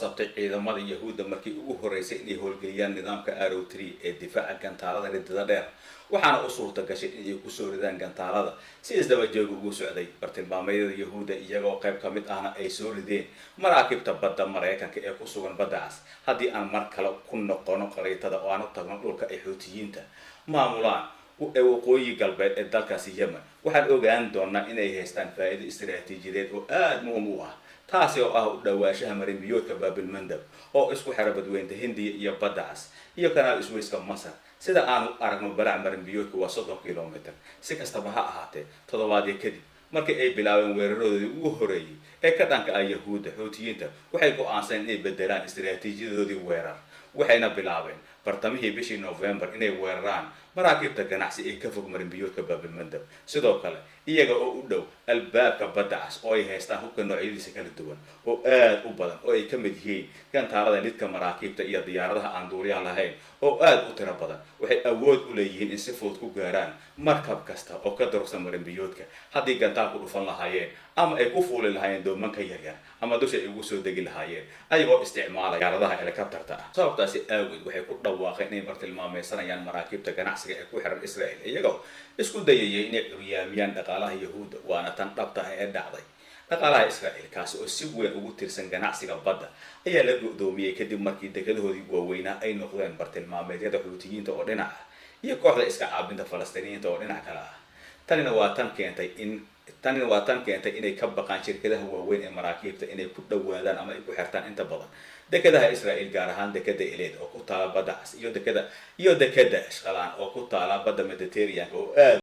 qasabtay ciidamada Yahuudda markii ugu horeysay inay howlgeliyaan nidaamka Arrow 3 ee difaaca gantaalada ridada dheer waxaana u suurta gashay inay ku soo ridaan gantaalada si isdaba joog ugu socday bartilmaameedyada Yahuudda iyagoo qayb ka mid ahna ay soo rideen maraakiibta badda Mareykanka ee ku sugan badda Cas haddii aan mar kale ku noqono qariitada oo aan u tagno dhulka ay Xuutiyiinta maamulaan ee waqooyi galbeed ee dalkaasi Yemen waxaan ogaan doonaa inay haystaan faa'iido istiraatiijiyadeed oo aad muhiim u ah taasi oo ah u dhawaanshaha marinbiyoodka Baabil Mandab oo isku xira badweynta Hindiya iyo badda Cas iyo kanaal Suezka Masar sida aanu aragno barac marinbiyoodku waa 30 kiiloomitir si kastaba ha ahaatee toddobaadyo kadib markii ay bilaabeen weeraradoodii ugu horeeyay ee ka dhanka ah Yahuudda Xuutiyiinta waxay go'aansadeen inay bedelaan istiraatiijiyadoodii weerar waxayna bilaabeen bartamihii bishii November inay weeraraan maraakiibta ganacsi ee ka fog marinbiyoodka Baabil Mandab sidoo kale iyaga oo u dhow albaabka badda Cas oo ay haystaan hubka noocyadiisa kala duwan oo aad u badan oo ay ka mid yihiin gantaalada lidka maraakiibta iyo diyaaradaha aan duuliyaha lahayn oo aad u tiro badan waxay awood u leeyihiin in si fudud ku gaaraan markab kasta oo ka durugsan marinbiyoodka haddii gantaalku dhufan lahaayeen ama ay ku fuuli lahaayeen doomanka yaryar ama dusha ay ugu soo degi lahaayeen ayagoo isticmaalaya diyaaradaha helikabtarta ah sababtaasi awgeed waxay ku dhawaaqeen inay bartilmaameysanayaan maraakiibta ganacsiga ee ku xiran Israel iyagoo isku dayayay inay curyaamiyaan dhaqaalaha Yahuudda waana tan dhabta ah ee dhacday dhaqaalaha Israel kaasi oo si weyn ugu tirsan ganacsiga badda ayaa la go'doomiyay kadib markii dekedahoodii waaweynaa ay noqdeen bartilmaameedyada Xuutiyiinta oo dhinac ah iyo kooxda iska caabinta Falastiiniyiinta oo dhinac kale ah tanina waa tan keentay inay ka baqaan shirkadaha waaweyn ee maraakiibta inay ku dhawaadaan ama ay ku xirtaan inta badan dekedaha Israel gaar ahaan dekeda Eilat oo ku taala badda Cas iyo dekeda Ashqalaan oo ku taala badda Mediterranean oo aad